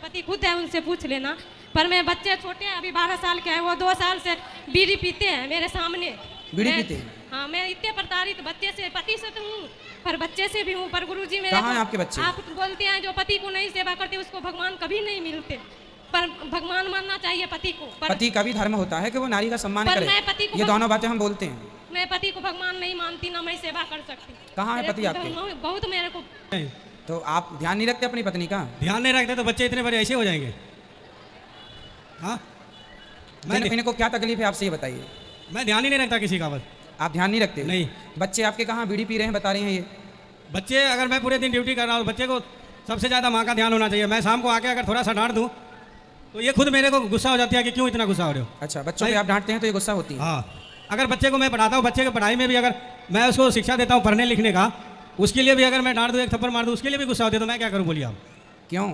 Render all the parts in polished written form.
पति खुद है, उनसे पूछ लेना। पर मैं बच्चे छोटे हैं, अभी 12 साल के हैं, वो 2 साल से बीड़ी पीते हैं मेरे सामने। बीड़ी पीते हैं? हाँ, मैं इतने प्रताड़ित बच्चे से, पति से तो हूँ पर बच्चे से भी हूँ। पर गुरुजी मेरे कहाँ हैं आपके बच्चे? आप बोलते हैं जो पति को नहीं सेवा करते उसको भगवान कभी नहीं मिलते, पर भगवान मानना चाहिए पति को। पति का भी धर्म होता है कि वो नारी का सम्मान करे। मैं पति को ये दोनों बातें हम बोलते हैं। मैं पति को भगवान नहीं मानती, ना मैं सेवा कर सकती। कहाँ है पति आपके? बहुत मेरे को। तो आप ध्यान नहीं रखते अपनी पत्नी का? ध्यान नहीं रखते तो बच्चे इतने बड़े ऐसे हो जाएंगे। हाँ, इनको क्या तकलीफ है आपसे ये बताइए। मैं ध्यान ही नहीं रखता किसी का। बस आप ध्यान नहीं रखते? नहीं। बच्चे आपके कहाँ बीड़ी पी रहे हैं बता रहे हैं ये? बच्चे, अगर मैं पूरे दिन ड्यूटी कर रहा हूँ, बच्चे को सबसे ज़्यादा माँ का ध्यान होना चाहिए। मैं शाम को आके अगर थोड़ा सा डांट दूँ तो ये खुद मेरे को गुस्सा हो जाती है कि क्यों इतना गुस्सा हो रहे हो। अच्छा, बच्चों को आप डांटते हैं तो ये गुस्सा होती है? हाँ, अगर बच्चे को मैं पढ़ाता हूँ, बच्चे की पढ़ाई में भी अगर मैं उसको शिक्षा देता हूँ पढ़ने लिखने का, उसके लिए भी अगर मैं डांट दूँ, एक थप्पड़ मार दूँ, उसके लिए भी गुस्सा होती है। तो मैं क्या करूँ बोलिए आप? क्यों?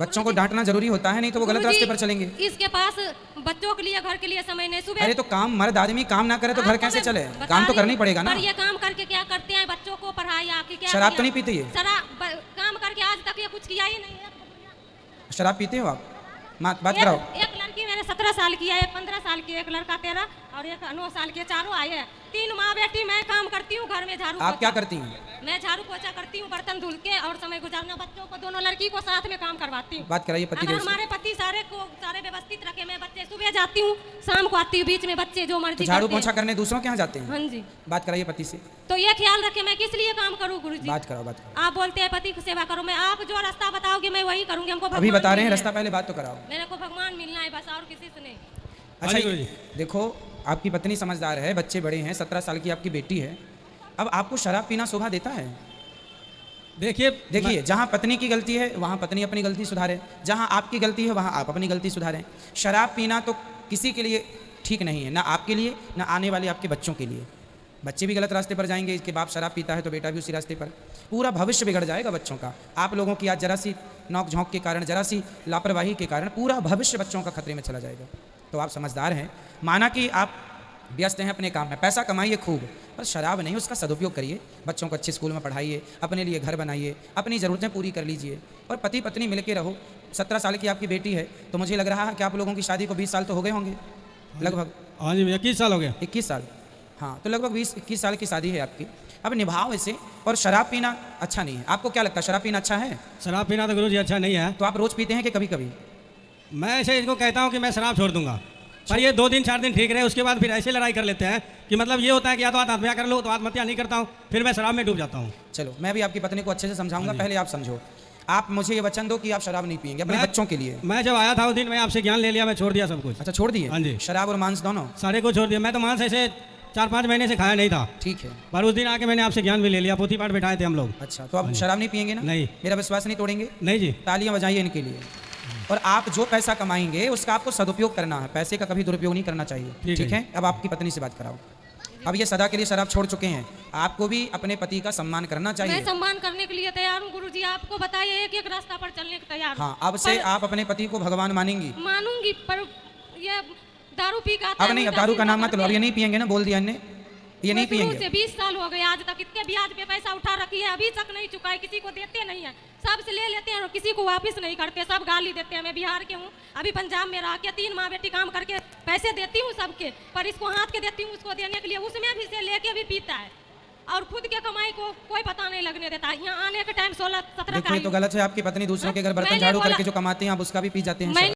बच्चों को डांटना जरूरी होता है, नहीं तो वो गलत रास्ते पर चलेंगे। इसके पास बच्चों के लिए, घर के लिए समय नहीं। सुबह अरे तो काम, मर्द आदमी काम ना करे तो घर कैसे चले? काम तो करना ही पड़ेगा ना। पर ये काम करके क्या करते हैं? बच्चों को पढ़ाई आपकी क्या? शराब तो नहीं पीते ये? शराब काम करके आज तक ये कुछ किया ही नहीं है। शराब पीते हो आप? बात कराओ। एक लड़की मेरे 17 साल की है, एक 15 साल की, एक लड़का 13 और एक 9 साल के, चारों आए हैं। 3 माँ बेटी। मैं काम करती हूँ घर में, झाड़ू। आप क्या करती हैं? मैं झाड़ू पोछा करती हूँ, बर्तन धुल के और समय गुजारना। बच्चों को, दोनों लड़की को साथ में काम करवाती हूँ। बात कराइए पति अगर देव से। हमारे पति सारे व्यवस्थित रखे, मैं बच्चे सुबह जाती हूँ, शाम को आती हूँ, बीच में बच्चे जो मर्जी तो झाड़ू पोछा करने दूसरों के यहाँ जाते हैं? हाँ जी। बात कराइए पति से। तो ये ख्याल रखे मैं किस लिए काम करूँ गुरुजी? बात कराओ, बात कराओ। आप बोलते हैं पति की सेवा करो, मैं आप जो रास्ता बताओगे मैं वही करूँगी। हमको अभी भगवान बता रहे हैं मिलना रास्ता, है। पहले बात तो कराओ। मेरे को भगवान मिलना है बस, और किसी से नहीं। अच्छा, गुरुजी। देखो आपकी पत्नी समझदार है, बच्चे बड़े हैं, 17 साल की आपकी बेटी है। अब आपको शराब पीना शोभा देता है? देखिए, जहाँ पत्नी की गलती है वहाँ पत्नी अपनी गलती सुधारे, जहाँ आपकी गलती है वहाँ आप अपनी गलती सुधारें। शराब पीना तो किसी के लिए ठीक नहीं है, ना आपके लिए, ना आने वाले आपके बच्चों के लिए। बच्चे भी गलत रास्ते पर जाएंगे, इसके बाप शराब पीता है तो बेटा भी उसी रास्ते पर। पूरा भविष्य बिगड़ जाएगा बच्चों का। आप लोगों की आज जरा सी नोक झोंक के कारण, जरा सी लापरवाही के कारण पूरा भविष्य बच्चों का खतरे में चला जाएगा। तो आप समझदार हैं, माना कि आप व्यस्त हैं अपने काम में, पैसा कमाइए खूब, पर शराब नहीं, उसका सदुपयोग करिए। बच्चों को अच्छे स्कूल में पढ़ाइए, अपने लिए घर बनाइए, अपनी ज़रूरतें पूरी कर लीजिए और पति पत्नी मिल के रहो। 17 साल की आपकी बेटी है तो मुझे लग रहा है कि आप लोगों की शादी को 20 साल तो हो गए होंगे लगभग। हाँ जी, 21 साल हो गया। 21 साल, हाँ, तो लगभग 20-21 साल की शादी है आपकी। अब निभाओ इसे। और शराब पीना अच्छा नहीं है। आपको क्या लगता है, शराब पीना अच्छा है? शराब पीना तो गुरुजी अच्छा नहीं है। तो आप रोज़ पीते हैं कि कभी कभी? मैं ऐसे इनको कहता हूँ कि मैं शराब छोड़ दूंगा, पर ये 2 दिन 4 दिन ठीक रहे, उसके बाद फिर ऐसे लड़ाई कर लेते हैं कि मतलब ये होता है कि या तो आत्महत्या कर लो, तो आत्महत्या नहीं करता हूँ, फिर मैं शराब में डूब जाता हूँ। चलो, मैं भी आपकी पत्नी को अच्छे से समझाऊंगा, पहले आप समझो। आप मुझे ये वचन दो कि आप शराब नहीं पिएंगे अपने बच्चों के लिए। मैं जब आया था उस दिन मैं आपसे ज्ञान ले लिया, मैं छोड़ दिया सब कुछ। अच्छा, छोड़ दिए? हाँ जी। शराब और मांस दोनों? सारे को छोड़ दिया। मैं तो मांस ऐसे 4-5 महीने से खाया नहीं था। ठीक है। पर उस दिन आके मैंने आपसे ज्ञान भी ले लिया, पोथी पाठ बैठाए थे हम लोग। अच्छा, तो आप शराब नहीं पिएंगे ना? नहीं। मेरा विश्वास नहीं तोड़ेंगे? नहीं जी। तालियां बजाइए इनके लिए। और आप जो पैसा कमाएंगे उसका आपको सदुपयोग करना है, पैसे का कभी दुरुपयोग नहीं करना चाहिए। ठीक है। अब आपकी पत्नी से बात कराओ। अब ये सदा के लिए शराब छोड़ चुके हैं, आपको भी अपने पति का सम्मान करना चाहिए। मैं सम्मान करने के लिए तैयार हूँ गुरुजी, आपको बताइए एक एक रास्ता पर चलने को तैयार हूँ। हाँ, अब से आप अपने पति को भगवान मानेंगी? मानूंगी, पर ये दारू पी का अब नहीं, अब दारू का नाम मत लो। अब ये नहीं पियेंगे ना, बोल दिया इनने, ये नहीं पियेंगे। 20 साल हो गए आज तक, इतने ब्याज पे पैसा उठा रखी है, अभी तक नहीं चुकाए, किसी को देते नहीं है, सबसे ले लेते हैं और किसी को वापस नहीं करते, सब गाली देते हैं। मैं बिहार के हूँ, अभी पंजाब में रह के 3 माँ बेटी काम करके पैसे देती हूँ सबके, पर इसको हाथ के देती हूँ उसको देने के लिए, उसमें भी से लेके भी पीता है और खुद के कमाई को कोई पता नहीं लगने देता। यहाँ आने के टाइम 16-17 देखो, ये तो गलत है। आपकी पत्नी दूसरों के घर बर्तन झाड़ू करके जो कमाते हैं आप उसका भी पी जाते हैं।